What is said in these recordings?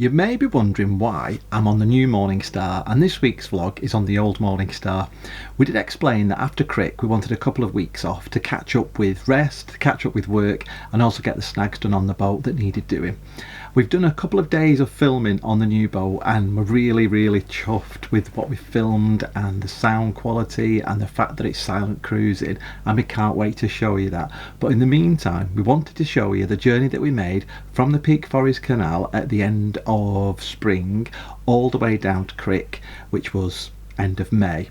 You may be wondering why I'm on the new Morning Star, and this week's vlog is on the old Morning Star. We did explain that after Crick we wanted a couple of weeks off to catch up with rest, to catch up with work, and also get the snags done on the boat that needed doing. We've done a couple of days of filming on the new boat and we're really chuffed with what we filmed and the sound quality and the fact that it's silent cruising, and we can't wait to show you that. But in the meantime, we wanted to show you the journey that we made from the Peak Forest Canal at the end of spring all the way down to Crick, which was end of May.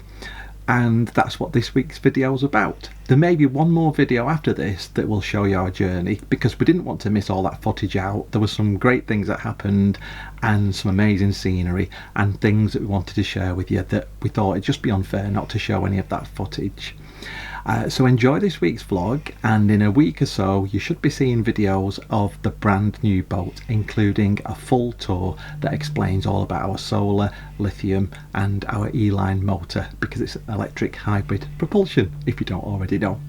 And that's what this week's video is about. There may be one more video after this that will show you our journey, because we didn't want to miss all that footage out. There were some great things that happened and some amazing scenery and things that we wanted to share with you that we thought it'd just be unfair not to show any of that footage. So enjoy this week's vlog, and in a week or so you should be seeing videos of the brand new boat, including a full tour that explains all about our solar, lithium and our E-line motor, because it's electric hybrid propulsion, if you don't already know.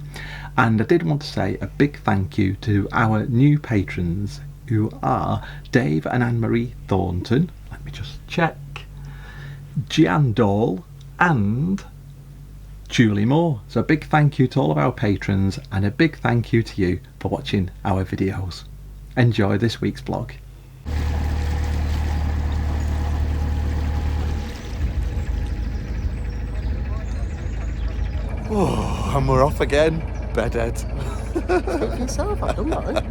And I did want to say a big thank you to our new patrons, who are Dave and Anne-Marie Thornton, let me just check, Gian Dole and Julie Moore. So a big thank you to all of our patrons, and a big thank you to you for watching our videos. Enjoy this week's vlog. Oh, and we're off again. Bedhead. Speak for yourself, I don't know.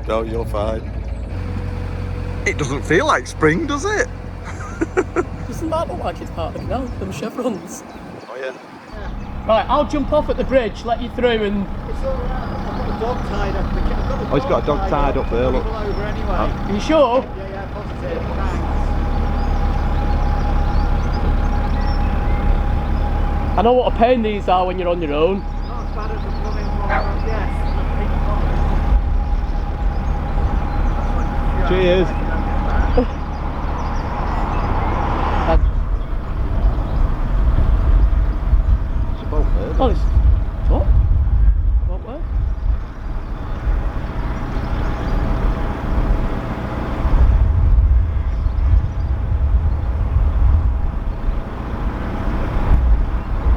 No, you're fine. It doesn't feel like spring, does it? Doesn't that look like it's part of the canal? Them chevrons. Oh yeah. Right, I'll jump off at the bridge, let you through, and It's alright, I've got a dog tied up. Oh, he's got a dog tied up there, look. Over anyway. are you sure? Yeah, positive. Thanks. I know what a pain these are when you're on your own. Not as bad as the plumbing one, yes. Cheers. Oh, it's what? What way?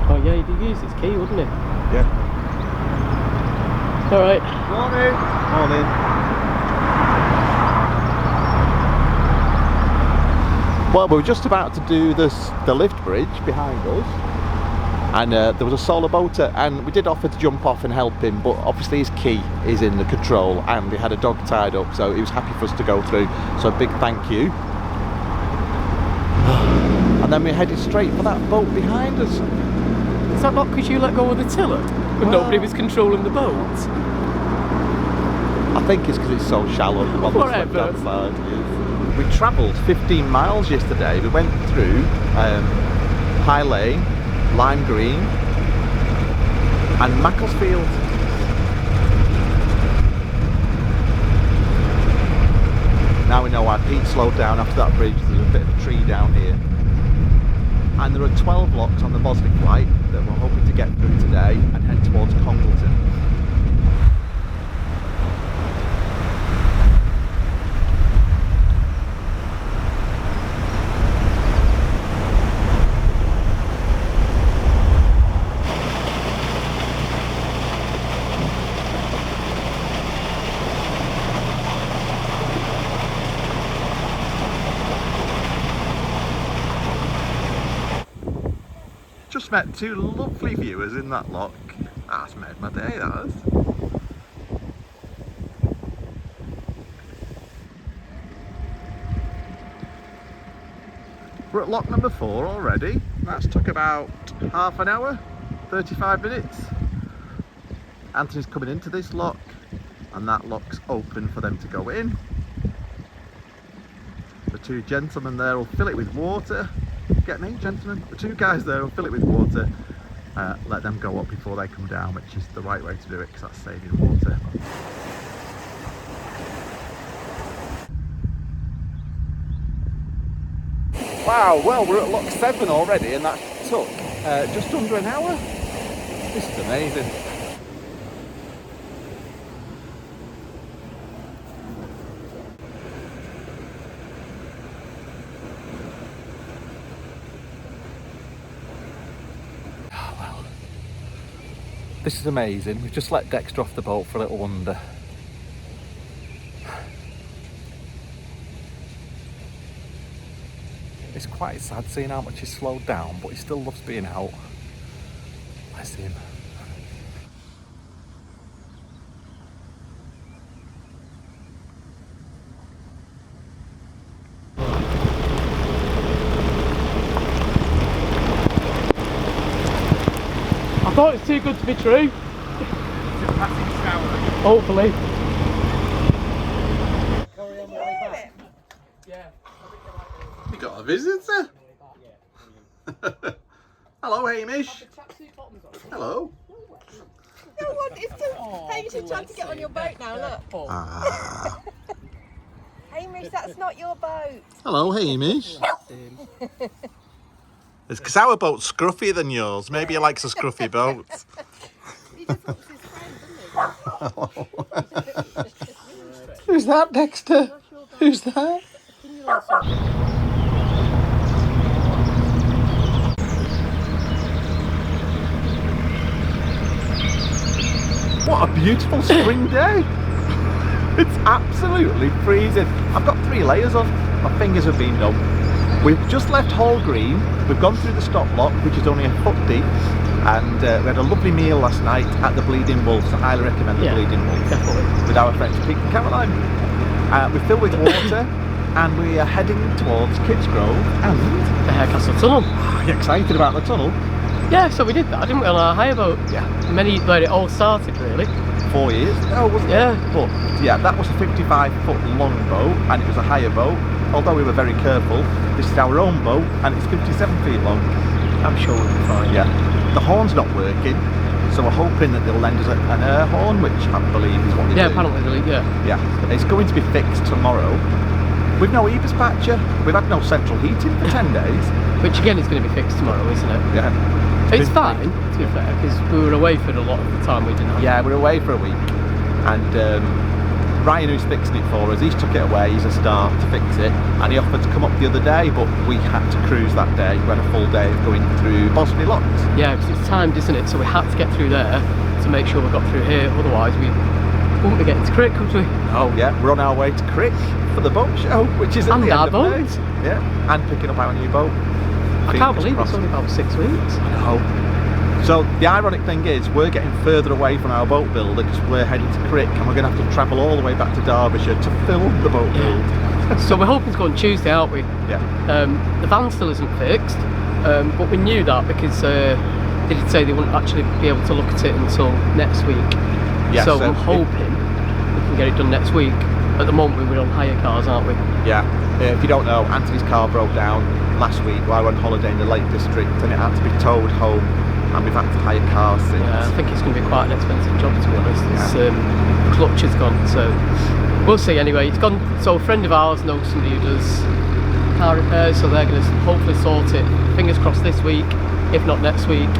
Oh yeah, you'd use its key, wouldn't it? Yeah. Alright. Morning. Morning. Well, we were just about to do the lift bridge behind us, and there was a solar boater, and we did offer to jump off and help him, but obviously his key is in the control and he had a dog tied up, so he was happy for us to go through, so a big thank you. And then we headed straight for that boat behind us. Is that not because you let go of the tiller when nobody was controlling the boat? I think it's because it's so shallow. Whatever. We travelled 15 miles yesterday. We went through High Lane, Lime Green and Macclesfield. Now we know why Pete slowed down after that bridge. There's a bit of a tree down here, and there are 12 locks on the Bosniak flight that we're hoping to get through today and head towards Congleton. Just met two lovely viewers in that lock. That's made my day, that has. We're at lock number 4 already. That's took about half an hour, 35 minutes. Anthony's coming into this lock, and that lock's open for them to go in. The two gentlemen there will fill it with water. Get me, gentlemen? The two guys there will fill it with water, let them go up before they come down, which is the right way to do it because that's saving water. Wow, well, we're at lock 7 already, and that took just under an hour. This is amazing. This is amazing. We've just let Dexter off the boat for a little wonder. It's quite sad seeing how much he's slowed down, but he still loves being out. Bless him. I thought it's too good to be true. It's a passing shower. Hopefully. Carry on the way back. Yeah. You got a visitor? Hello, Hamish. Hello. No one is still. Hamish is trying to get on your boat now, look. Ah. Hamish, that's not your boat. Hello, Hamish. It's because our boat's scruffier than yours. Maybe he likes a scruffy boat. He just wants his friend, doesn't he? Who's that, Dexter? Who's that? What a beautiful spring day. It's absolutely freezing. I've got 3 layers on. My fingers have been numb. We've just left Hall Green. We've gone through the stop lock, which is only a foot deep, and we had a lovely meal last night at the Bleeding Wolf. So I highly recommend the Bleeding Wolf. Definitely. With our friends Pete and Caroline. We fill with water and we are heading towards Kitts Grove and The Harecastle tunnel. are you excited about the tunnel? Yeah, so we did that, didn't we, on our hire boat? Yeah. Where it all started, really. 4 years? No, wasn't it? Yeah. But yeah, that was a 55-foot long boat and it was a hire boat. Although we were very careful, this is our own boat and it's 57 feet long. I'm sure we'll be fine. Yeah. The horn's not working, so we're hoping that they'll lend us an air horn, which I believe is what they Yeah, do. apparently, yeah. Yeah. It's going to be fixed tomorrow. With no e-dispatcher, we've had no central heating for 10 days. Which again is going to be fixed tomorrow, isn't it? Yeah. It's fine, to be fair, because we were away for a lot of the time we didn't have. Yeah, we're away for a week, and Ryan, who's fixing it for us, he's took it away. He's a star to fix it, and he offered to come up the other day, but we had to cruise that day. We had a full day of going through Bosney Locks. Yeah, because it's timed, isn't it? So we had to get through there to make sure we got through here. Otherwise, we wouldn't be getting to Crick, would we? Oh yeah, we're on our way to Crick for the boat show, which is at And the our end of May. boat. Yeah, and picking up our new boat. I can't Fingers believe it's crossed. only about 6 weeks. No. So the ironic thing is we're getting further away from our boat builder because we're heading to Crick and we're going to have to travel all the way back to Derbyshire to film the boat build. So we're hoping to go on Tuesday, aren't we? Yeah. The van still isn't fixed, but we knew that because they did say they wouldn't actually be able to look at it until next week. Yeah, so so I'm hoping we can get it done next week. At the moment we're on hire cars, aren't we? Yeah. If you don't know, Anthony's car broke down last week while we were on holiday in the Lake District and it had to be towed home and we've had to hire cars since. Yeah, I think it's going to be quite an expensive job, to be honest. Yeah. It's, clutch has gone, so we'll see anyway. It's gone. So a friend of ours knows somebody who does car repairs, so they're going to hopefully sort it. Fingers crossed this week, if not next week.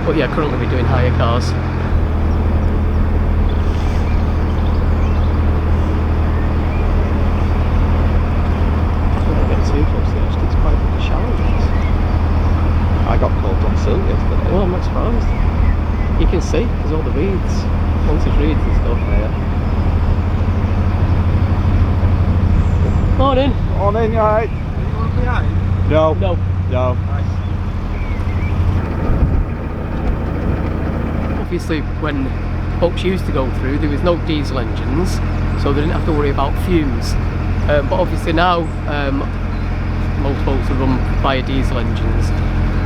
But yeah, currently we're doing hire cars. I got caught on sill yesterday. Well, I'm not surprised. You can see, there's all the reeds, haunted reeds and stuff. Yeah. Morning. Morning, you alright? Anyone behind? No. No. No. Obviously, when boats used to go through, there was no diesel engines, so they didn't have to worry about fumes. But obviously now, most boats are run via diesel engines.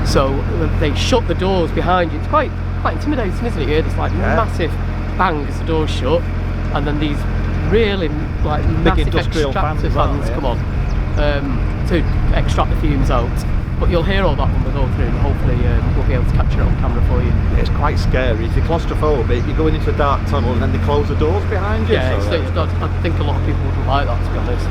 So they shut the doors behind you. It's quite intimidating, isn't it? You hear this like massive bang as the doors shut, and then these really like massive industrial extractor fans, come on to extract the fumes out. But you'll hear all that when we go through, and hopefully we'll be able to capture it on camera for you. It's quite scary. If you're claustrophobic, you're going into a dark tunnel and then they close the doors behind you. Yeah, so I think a lot of people wouldn't like that, to be honest.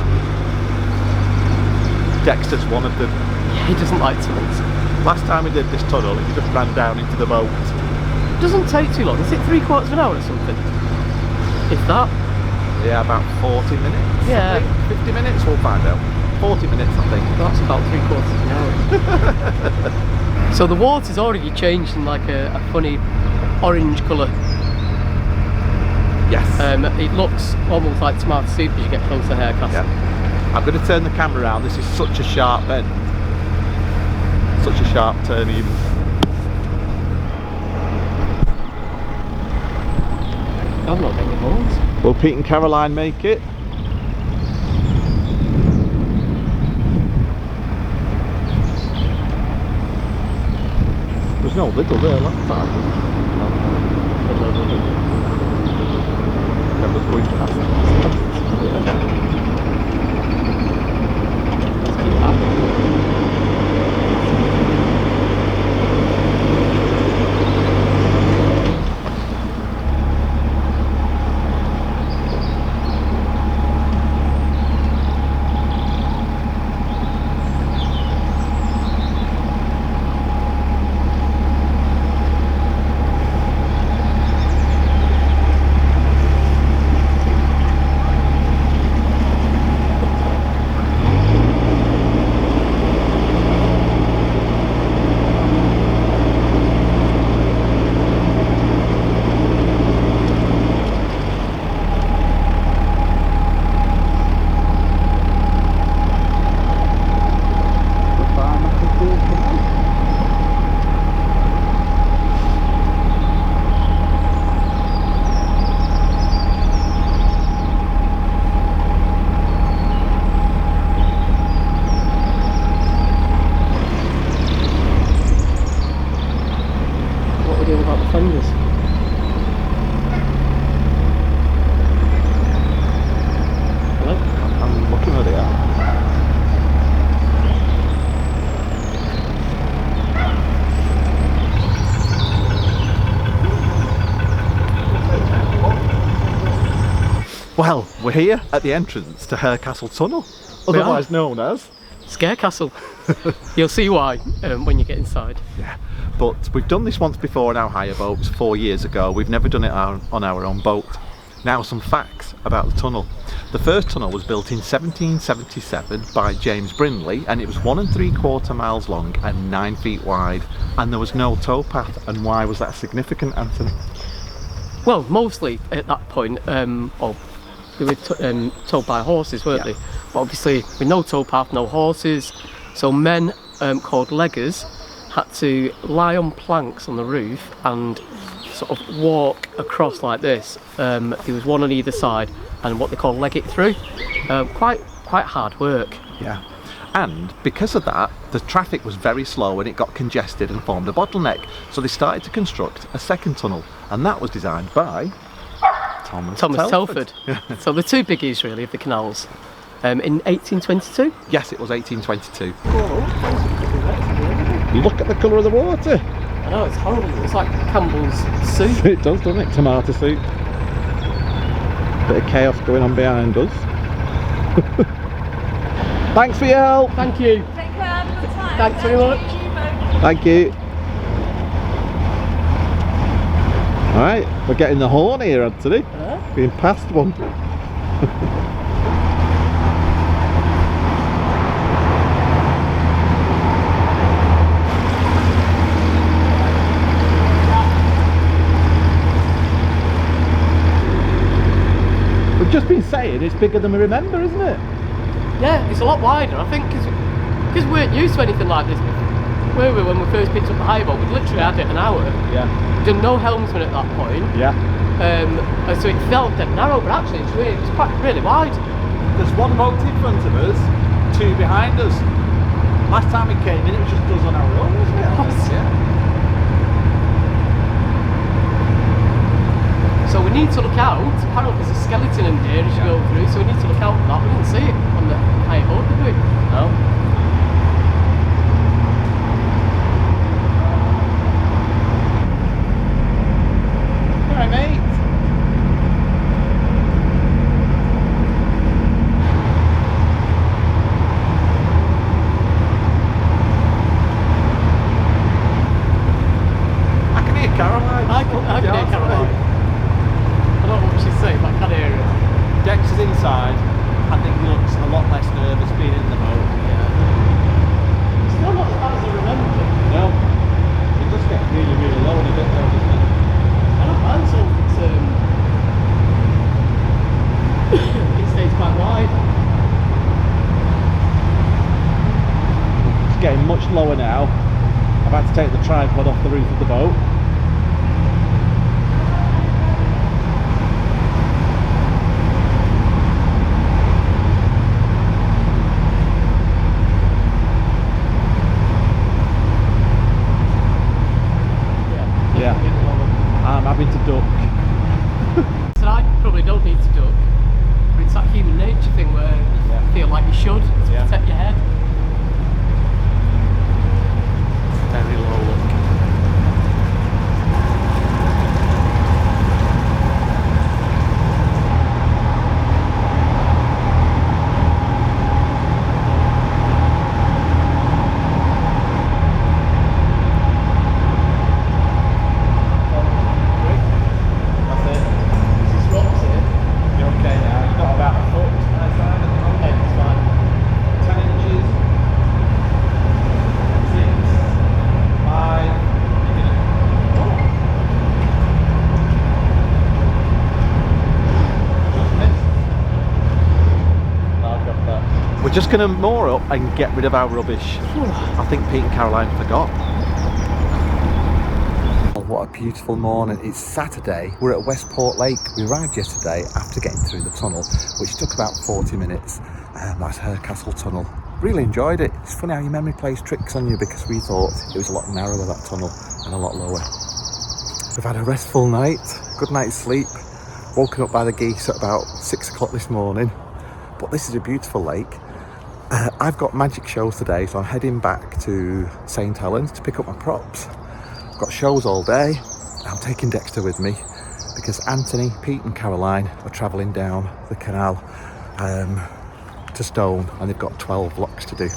Dexter's one of them. Yeah, he doesn't like tunnels. Last time we did this tunnel, he just ran down into the boat. It doesn't take too long. Is it 3/4 of an hour or something? If that. Yeah, about 40 minutes. Yeah. I think. 50 minutes, we'll find out. 40 minutes, I think. That's about 3/4 of an hour. So the water's already changed in like a funny orange colour. Yes. It looks almost like tomato soup as you get close to Harecastle. Yeah. I'm going to turn the camera around. This is such a sharp bend. Such a sharp turn even. I'm not getting horns. Will Pete and Caroline make it? There's no little there last time. Going past. Let's keep that. Well, we're here at the entrance to Harecastle Tunnel, otherwise known as Harecastle. You'll see why when you get inside. Yeah, but we've done this once before on our hire boats 4 years ago. We've never done it on our own boat. Now some facts about the tunnel. The first tunnel was built in 1777 by James Brindley, and it was 1 3/4 miles long and 9 feet wide, and there was no towpath. And why was that significant, Anthony? Well, mostly at that point, they were towed by horses, weren't they? But obviously, with no towpath, no horses, so men called leggers had to lie on planks on the roof and sort of walk across like this. There was one on either side, and what they call leg it through. Quite hard work. Yeah. And because of that, the traffic was very slow and it got congested and formed a bottleneck. So they started to construct a second tunnel, and that was designed by Thomas Telford. So the two biggies really of the canals. In 1822? Yes, it was 1822. Look at the colour of the water. I know, it's horrible. It's like Campbell's soup. It does, doesn't it? Tomato soup. Bit of chaos going on behind us. Thanks for your help. Thank you. Take care, have a good time. Thanks very much. Thank you. Alright, we're getting the horn here, Anthony. Being passed one. We've just been saying it's bigger than we remember, isn't it? Yeah, it's a lot wider, I think, because we weren't used to anything like this. Were we when we first picked up the high boat? We'd literally had it an hour. Yeah. We'd done no helmsman at that point. Yeah. And so it felt dead narrow, but actually it's quite really wide. There's one boat in front of us, two behind us. Last time we came in, it was just us on our own, wasn't it? Yeah. So we need to look out. Apparently there's a skeleton in there as you go through, so we need to look out for that. We didn't see it on the high boat, did we? No. Alright, mate. I can hear Caroline. I can hear Caroline. I don't know what she's saying, but I can hear her. Dexter's inside. I think he looks a lot less nervous much lower now. I've had to take the tripod off the roof of the boat. Yeah, I'm having to duck. So I probably don't need to duck, but it's that human nature thing where you feel like you should to protect your head. Very low look. Just gonna moor up and get rid of our rubbish. I think Pete and Caroline forgot. Oh, what a beautiful morning. It's Saturday. We're at Westport Lake. We arrived yesterday after getting through the tunnel, which took about 40 minutes. That's Harecastle tunnel. Really enjoyed it. It's funny how your memory plays tricks on you, because we thought it was a lot narrower, that tunnel, and a lot lower. We've had a restful night, good night's sleep. Woken up by the geese at about 6 o'clock this morning. But this is a beautiful lake. I've got magic shows today, so I'm heading back to St Helens to pick up my props. I've got shows all day. I'm taking Dexter with me because Anthony, Pete and Caroline are travelling down the canal to Stone, and they've got 12 locks to do.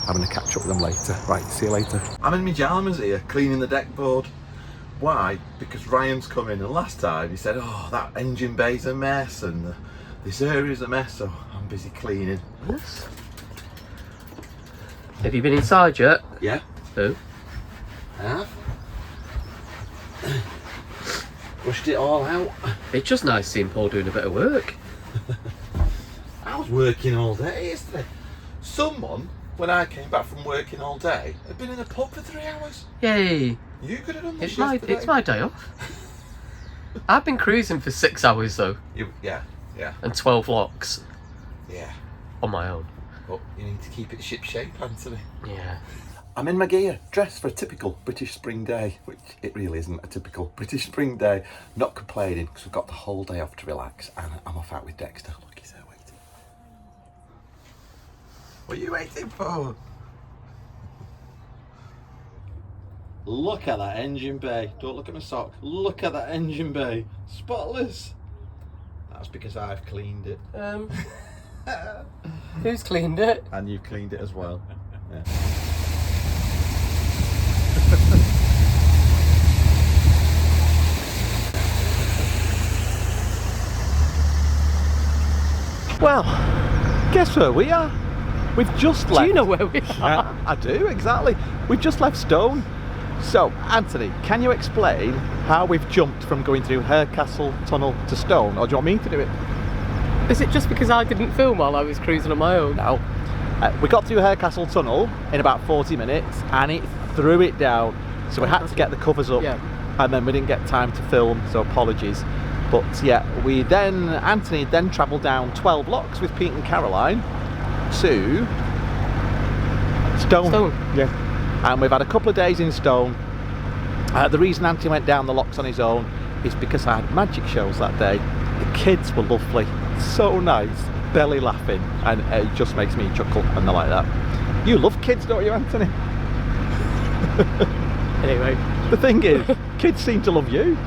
I'm going to catch up with them later. Right, see you later. I'm in my pyjamas here, cleaning the deck board. Why? Because Ryan's coming, and last time he said, oh, that engine bay's a mess and this area's a mess, so I'm busy cleaning. Yes. Have you been inside yet? Yeah. Oh. I have. Rushed it all out. It's just nice seeing Paul doing a bit of work. I was working all day yesterday. Someone, when I came back from working all day, had been in a pub for 3 hours. Yay! You could have done this It's my day off. I've been cruising for 6 hours though. Yeah. And 12 locks. Yeah. On my own. But you need to keep it ship shape, Anthony. Yeah. I'm in my gear, dressed for a typical British spring day, which it really isn't a typical British spring day. Not complaining, because we've got the whole day off to relax, and I'm off out with Dexter. Look, he's there waiting. What are you waiting for? Look at that engine bay. Don't look at my sock. Look at that engine bay. Spotless. That's because I've cleaned it. Who's cleaned it? And you've cleaned it as well. Yeah. Well, guess where we are? We've just left. Do you know where we are? I do, exactly. We've just left Stone. So, Anthony, can you explain how we've jumped from going through Harecastle tunnel to Stone, or do you want me to do it? Is it just because I didn't film while I was cruising on my own? No. We got through Harecastle tunnel in about 40 minutes, and it threw it down. So we had to get the covers up, and then we didn't get time to film, so apologies. But yeah, Anthony then travelled down 12 locks with Pete and Caroline to Stone. Yeah. And we've had a couple of days in Stone. The reason Anthony went down the locks on his own is because I had magic shows that day. The kids were lovely, so nice, belly laughing, and it just makes me chuckle, and they're like that. You love kids, don't you, Anthony? Anyway, the thing is, kids seem to love you.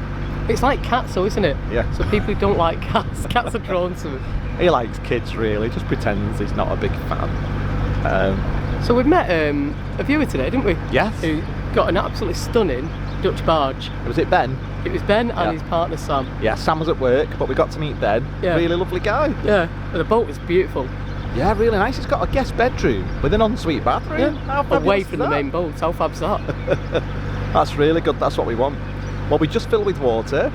It's like cats though, isn't it? Yeah. So people who don't like cats, cats are drawn to it. He likes kids, really, just pretends he's not a big fan. So we met a viewer today, didn't we? Yes. Who got an absolutely stunning Dutch barge. Was it Ben? It was Ben and his partner Sam. Yeah, Sam was at work, but we got to meet Ben. Yeah. Really lovely guy. Yeah, and the boat was beautiful. Yeah, really nice. It's got a guest bedroom with an ensuite bathroom. Yeah. Away from the main boat. How fab's that? That's really good. That's what we want. Well, we just filled with water,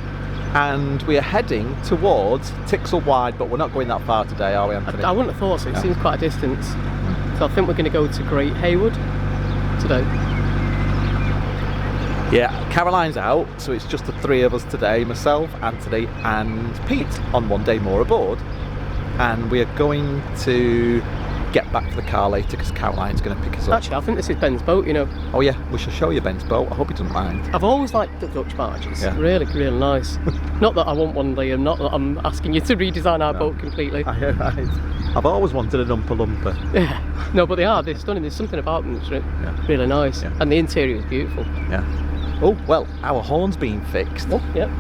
and we are heading towards Tixel Wide, but we're not going that far today, are we, Anthony? I wouldn't have thought so. It seems quite a distance. So I think we're going to go to Great Haywood. today. Yeah, Caroline's out, so it's just the three of us today, myself, Anthony and Pete, on one day more aboard. And we are going to get back to the car later because Caroline's going to pick us up. Actually, I think this is Ben's boat, you know. Oh yeah, we shall show you Ben's boat. I hope he doesn't mind. I've always liked the Dutch barges. Yeah. Really, really nice. Not that I want one, Liam, not that I'm asking you to redesign our boat completely. I've always wanted an Umpa Lumpa. Yeah. No, but they're stunning. There's something about them that's really nice. Yeah. And the interior is beautiful. Yeah. Oh, well, our horn's been fixed. Oh, yeah.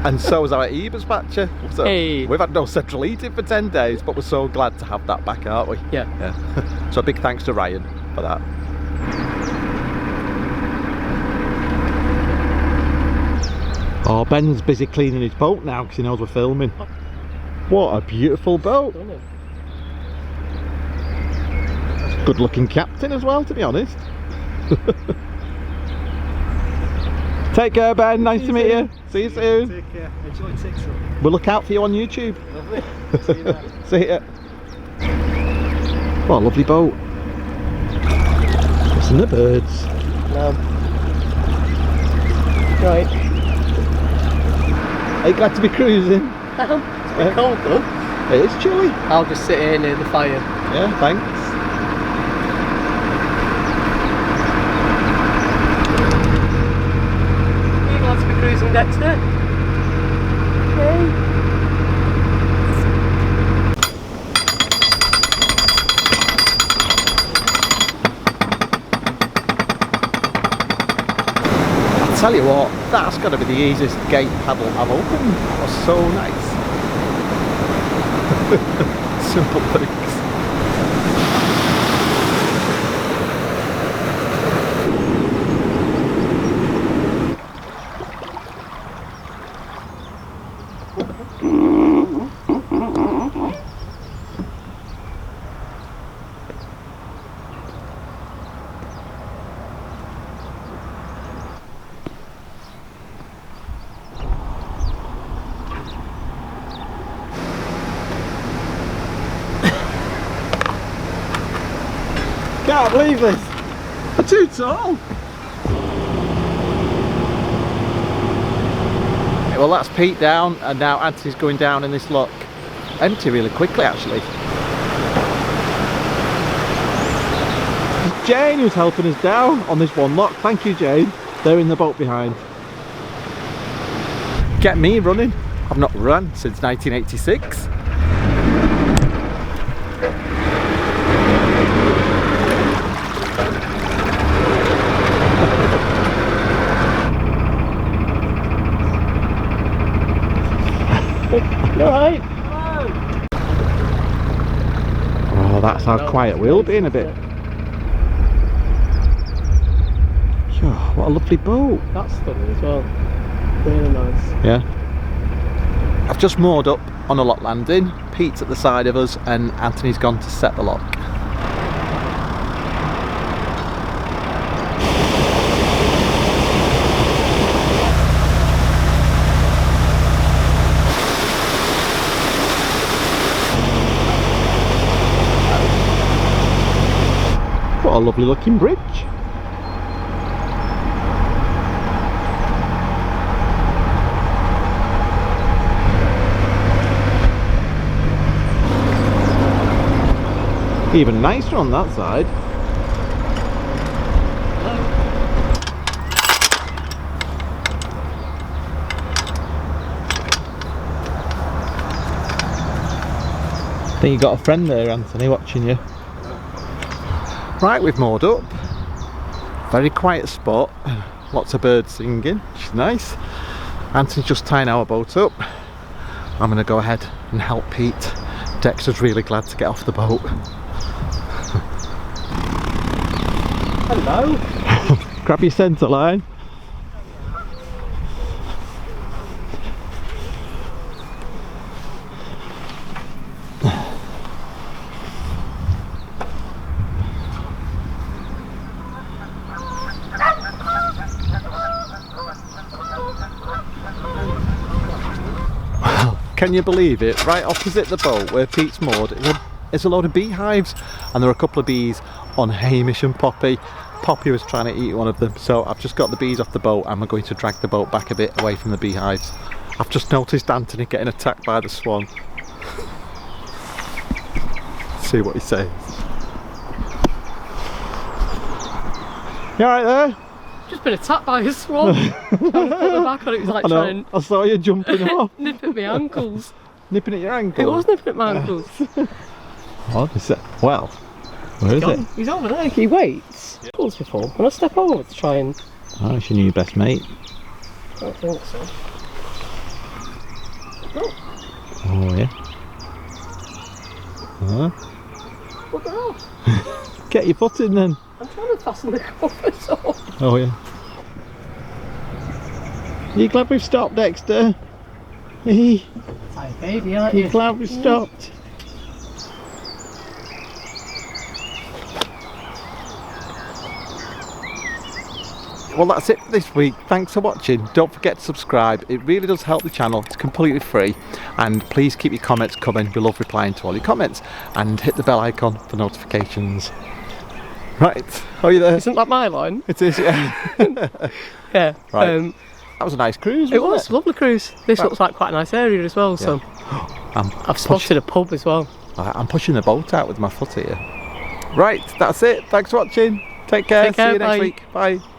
And so is our e-dispatcher. So Hey. we've had no central heating for 10 days, but we're so glad to have that back, aren't we? Yeah. So a big thanks to Ryan for that. Oh, Ben's busy cleaning his boat now because he knows we're filming. What a beautiful boat. Stunning. Good looking captain as well, to be honest. Take care, Ben. Nice to meet you. See you soon. Take care. Enjoy TikTok. We'll look out for you on YouTube. Lovely. See you there. See ya. What a lovely boat. Listen to the birds. No. Right. Are you glad to be cruising? It's a bit cold though. It is chilly. I'll just sit here near the fire. Yeah, thanks. You glad to be cruising, Dexter? Hey. Tell you what, that's got to be the easiest gate paddle I've opened. That was so nice. Simple things. Can't believe this. I'm too tall. Well, that's Pete down, and now Anthony's going down in this lock. Empty really quickly, actually. It's Jane who's helping us down on this one lock. Thank you, Jane. They're in the boat behind. Get me running. I've not run since 1986. You alright? Oh, that's how quiet we'll be in a bit. Oh, what a lovely boat. That's stunning as well. Really nice. Yeah. I've just moored up on a lock landing. Pete's at the side of us and Anthony's gone to set the lock. What a lovely looking bridge. Even nicer on that side. I think you got a friend there, Anthony, watching you. Right, we've moored up. Very quiet spot. Lots of birds singing, which is nice. Anthony's just tying our boat up. I'm going to go ahead and help Pete. Dexter's really glad to get off the boat. Hello. Grab your centre line. Can you believe it? Right opposite the boat where Pete's moored is a load of beehives, and there are a couple of bees on Hamish and Poppy. Poppy was trying to eat one of them, so I've just got the bees off the boat and we're going to drag the boat back a bit away from the beehives. I've just noticed Anthony getting attacked by the swan. See what he says. You alright there? Just been attacked by a swan. Trying to put the back on it. It was like trying I saw you jumping off. nip at my ankles. Nipping at your ankles? It was nipping at my ankles. What is it? Well, where is it? He's over there. He waits. Once before. When I step over to try and... Oh, it's your new best mate. I don't think so. Oh, yeah. Huh? Look off. Get your foot in then. I'm trying to fasten the covers off. Oh, yeah. You glad we've stopped, Dexter? Hey, Hi, baby, aren't you you? glad we stopped? Well, that's it for this week. Thanks for watching. Don't forget to subscribe. It really does help the channel. It's completely free. And please keep your comments coming. We love replying to all your comments. And hit the bell icon for notifications. Right. Are you there? Isn't that my line? It is, yeah. Yeah. Right. That was a nice cruise, wasn't It was. Lovely cruise. This looks like quite a nice area as well, so... I've spotted a pub as well. I'm pushing the boat out with my foot here. Right, that's it. Thanks for watching. Take care. Take care, See you next bye. week. Bye.